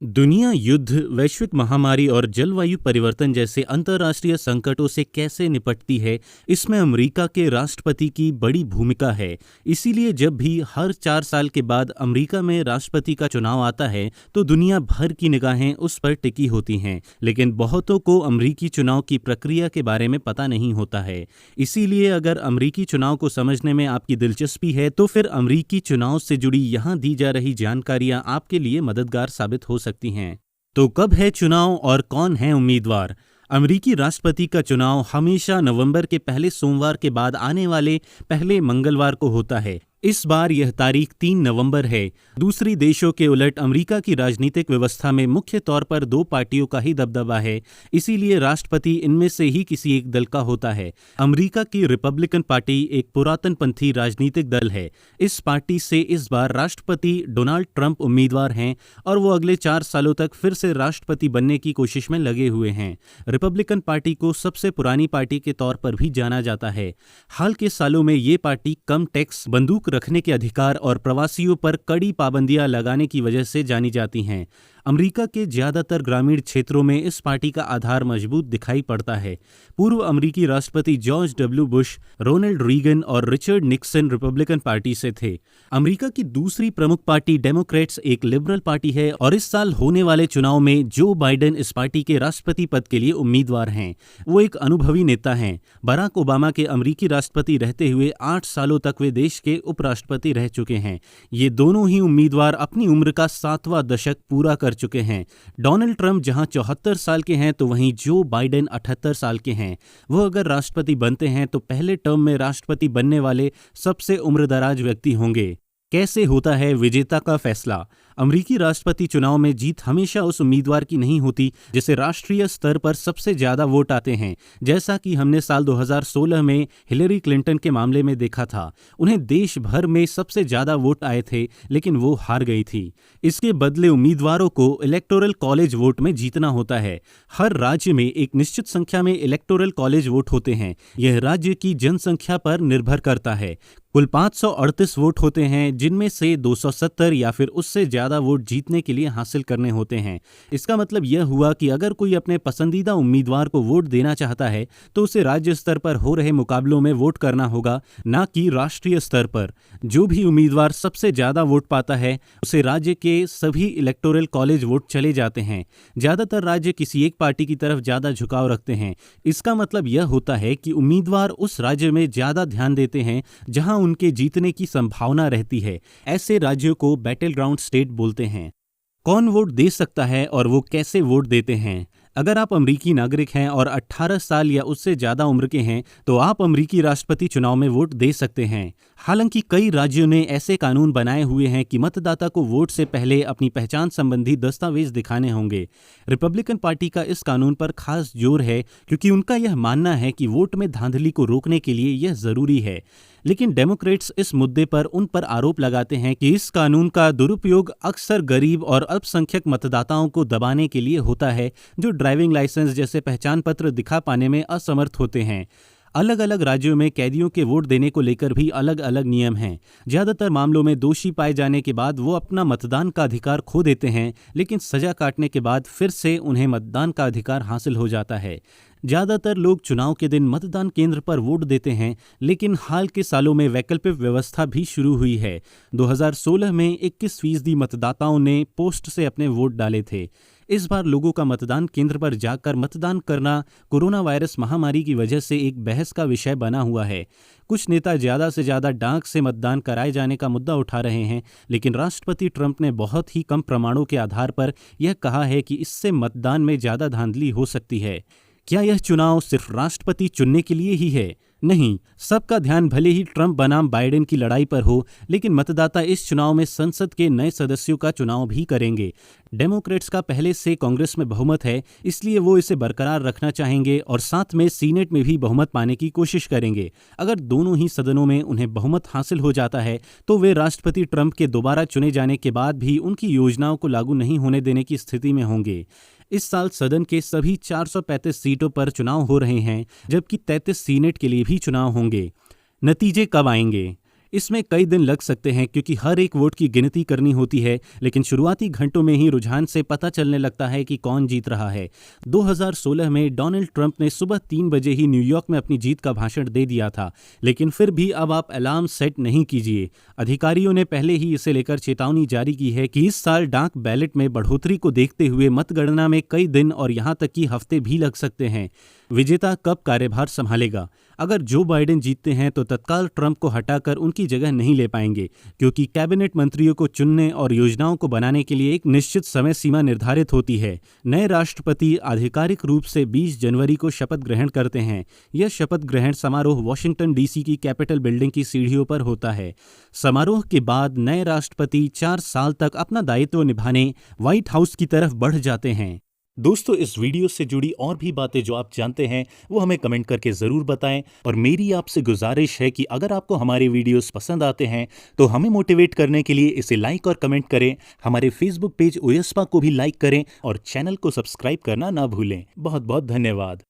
दुनिया युद्ध, वैश्विक महामारी और जलवायु परिवर्तन जैसे अंतर्राष्ट्रीय संकटों से कैसे निपटती है, इसमें अमेरिका के राष्ट्रपति की बड़ी भूमिका है। इसीलिए जब भी हर 4 साल के बाद अमेरिका में राष्ट्रपति का चुनाव आता है, तो दुनिया भर की निगाहें उस पर टिकी होती हैं। लेकिन बहुतों को अमेरिकी चुनाव की प्रक्रिया के बारे में पता नहीं होता है। इसीलिए अगर अमेरिकी चुनाव को समझने में आपकी दिलचस्पी है, तो फिर अमेरिकी चुनाव से जुड़ी यहाँ दी जा रही जानकारियाँ आपके लिए मददगार साबित हो सकती हैं। तो कब है चुनाव और कौन है उम्मीदवार? अमेरिकी राष्ट्रपति का चुनाव हमेशा नवंबर के पहले सोमवार के बाद आने वाले पहले मंगलवार को होता है। इस बार यह तारीख 3 नवंबर है। दूसरी देशों के उलट अमेरिका की राजनीतिक व्यवस्था में मुख्य तौर पर 2 पार्टियों का ही दबदबा है, इसीलिए राष्ट्रपति इनमें से ही किसी एक दल का होता है। अमेरिका की रिपब्लिकन पार्टी एक पुरातनपंथी राजनीतिक दल है। इस पार्टी से इस बार राष्ट्रपति डोनाल्ड ट्रंप उम्मीदवार हैं और वो अगले 4 सालों तक फिर से राष्ट्रपति बनने की कोशिश में लगे हुए हैं। रिपब्लिकन पार्टी को सबसे पुरानी पार्टी के तौर पर भी जाना जाता है। हाल के सालों में ये पार्टी कम टैक्स, बंदूक रखने के अधिकार और प्रवासियों पर कड़ी पाबंदियां लगाने की वजह से जानी जाती हैं। अमेरिका के ज्यादातर ग्रामीण क्षेत्रों में इस पार्टी का आधार मजबूत दिखाई पड़ता है। पूर्व अमेरिकी राष्ट्रपति George W Bush, Ronald Reagan और रिचर्ड निक्सन रिपब्लिकन पार्टी से थे। अमेरिका की दूसरी प्रमुख पार्टी डेमोक्रेट्स एक लिबरल पार्टी है और इस साल होने वाले चुनाव में जो बाइडेन इस पार्टी के राष्ट्रपति पद के लिए उम्मीदवार हैं। वो एक अनुभवी नेता हैं। बराक ओबामा के अमेरिकी राष्ट्रपति रहते हुए 8 सालों तक वे देश के उपराष्ट्रपति रह चुके हैं। ये दोनों ही उम्मीदवार अपनी उम्र का 7वां दशक पूरा कर चुके हैं। डोनाल्ड ट्रंप जहां 74 साल के हैं, तो वहीं जो बाइडेन 78 साल के हैं। वो अगर राष्ट्रपति बनते हैं तो पहले टर्म में राष्ट्रपति बनने वाले सबसे उम्रदराज व्यक्ति होंगे। कैसे होता है विजेता का फैसला? अमेरिकी राष्ट्रपति चुनाव में जीत हमेशा उस उम्मीदवार की नहीं होती जिसे राष्ट्रीय स्तर पर सबसे ज्यादा वोट आते हैं, जैसा कि हमने साल 2016 में हिलेरी क्लिंटन के मामले में देखा था। उन्हें देश भर में सबसे ज्यादा वोट आए थे, लेकिन वो हार गई थी। इसके बदले उम्मीदवारों को इलेक्टोरल कॉलेज वोट में जीतना होता है। हर राज्य में एक निश्चित संख्या में इलेक्टोरल कॉलेज वोट होते हैं। यह राज्य की जनसंख्या पर निर्भर करता है। कुल 538 वोट होते हैं, जिनमें से 270 या फिर उससे ज्यादा वोट जीतने के लिए हासिल करने होते हैं। इसका मतलब यह हुआ कि अगर कोई अपने पसंदीदा उम्मीदवार को वोट देना चाहता है, तो उसे राज्य स्तर पर हो रहे मुकाबलों में वोट करना होगा, ना कि राष्ट्रीय स्तर पर। जो भी उम्मीदवार सबसे ज्यादा वोट पाता है, उसे राज्य के सभी इलेक्टोरल कॉलेज वोट चले जाते हैं। ज्यादातर राज्य किसी एक पार्टी की तरफ ज्यादा झुकाव रखते हैं। इसका मतलब यह होता है कि उम्मीदवार उस राज्य में ज्यादा ध्यान देते हैं जहां उनके जीतने की संभावना रहती है। ऐसे राज्यों को बैटल ग्राउंड स्टेट बोलते हैं। कौन वोट दे सकता है और वो कैसे वोट देते हैं? अगर आप अमेरिकी नागरिक हैं और 18 साल या उससे ज्यादा उम्र के हैं, तो आप अमेरिकी राष्ट्रपति चुनाव में वोट दे सकते हैं। हालांकि कई राज्यों ने ऐसे कानून बनाए हुए हैं कि मतदाता को वोट से पहले अपनी पहचान संबंधी दस्तावेज दिखाने होंगे। रिपब्लिकन पार्टी का इस कानून पर खास जोर है, क्योंकि उनका यह मानना है कि वोट में धांधली को रोकने के लिए यह जरूरी है। लेकिन डेमोक्रेट्स इस मुद्दे पर उन पर आरोप लगाते हैं कि इस कानून का दुरुपयोग अक्सर गरीब और अल्पसंख्यक मतदाताओं को दबाने के लिए होता है, जो ड्राइविंग लाइसेंस जैसे पहचान पत्र दिखा पाने में असमर्थ होते हैं। अलग अलग राज्यों में कैदियों के वोट देने को लेकर भी अलग अलग नियम हैं। ज्यादातर मामलों में दोषी पाए जाने के बाद वो अपना मतदान का अधिकार खो देते हैं, लेकिन सजा काटने के बाद फिर से उन्हें मतदान का अधिकार हासिल हो जाता है। ज्यादातर लोग चुनाव के दिन मतदान केंद्र पर वोट देते हैं, लेकिन हाल के सालों में वैकल्पिक व्यवस्था भी शुरू हुई है। 2016 में 21% मतदाताओं ने पोस्ट से अपने वोट डाले थे। इस बार लोगों का मतदान केंद्र पर जाकर मतदान करना कोरोना वायरस महामारी की वजह से एक बहस का विषय बना हुआ है। कुछ नेता ज्यादा से ज्यादा डाक से मतदान कराए जाने का मुद्दा उठा रहे हैं, लेकिन राष्ट्रपति ट्रंप ने बहुत ही कम प्रमाणों के आधार पर यह कहा है कि इससे मतदान में ज्यादा धांधली हो सकती है। क्या यह चुनाव सिर्फ राष्ट्रपति चुनने के लिए ही है? नहीं, सबका ध्यान भले ही ट्रंप बनाम बाइडेन की लड़ाई पर हो, लेकिन मतदाता इस चुनाव में संसद के नए सदस्यों का चुनाव भी करेंगे। डेमोक्रेट्स का पहले से कांग्रेस में बहुमत है, इसलिए वो इसे बरकरार रखना चाहेंगे और साथ में सीनेट में भी बहुमत पाने की कोशिश करेंगे। अगर दोनों ही सदनों में उन्हें बहुमत हासिल हो जाता है, तो वे राष्ट्रपति ट्रंप के दोबारा चुने जाने के बाद भी उनकी योजनाओं को लागू नहीं होने देने की स्थिति में होंगे। इस साल सदन के सभी 435 सीटों पर चुनाव हो रहे हैं, जबकि 33 सीनेट के लिए भी चुनाव होंगे। नतीजे कब आएंगे? इसमें कई दिन लग सकते हैं क्योंकि हर एक वोट की गिनती करनी होती है, लेकिन शुरुआती घंटों में ही रुझान से पता चलने लगता है कि कौन जीत रहा है। 2016 में डोनाल्ड ट्रंप ने सुबह 3 बजे ही न्यूयॉर्क में अपनी जीत का भाषण दे दिया था, लेकिन फिर भी अब आप अलार्म सेट नहीं कीजिए। अधिकारियों ने पहले ही इसे लेकर चेतावनी जारी की है कि इस साल डाक बैलेट में बढ़ोतरी को देखते हुए मतगणना में कई दिन और यहां तक कि हफ्ते भी लग सकते हैं। विजेता कब कार्यभार संभालेगा? अगर जो बाइडेन जीतते हैं तो तत्काल ट्रंप को हटाकर उनकी जगह नहीं ले पाएंगे, क्योंकि कैबिनेट मंत्रियों को चुनने और योजनाओं को बनाने के लिए एक निश्चित समय सीमा निर्धारित होती है। नए राष्ट्रपति आधिकारिक रूप से 20 जनवरी को शपथ ग्रहण करते हैं। यह शपथ ग्रहण समारोह वॉशिंगटन डीसी की कैपिटल बिल्डिंग की सीढ़ियों पर होता है। समारोह के बाद नए राष्ट्रपति 4 साल तक अपना दायित्व निभाने व्हाइट हाउस की तरफ बढ़ जाते हैं। दोस्तों, इस वीडियो से जुड़ी और भी बातें जो आप जानते हैं वो हमें कमेंट करके ज़रूर बताएं, और मेरी आपसे गुजारिश है कि अगर आपको हमारे वीडियोस पसंद आते हैं तो हमें मोटिवेट करने के लिए इसे लाइक और कमेंट करें। हमारे फेसबुक पेज ओएसपा को भी लाइक करें और चैनल को सब्सक्राइब करना ना भूलें। बहुत बहुत धन्यवाद।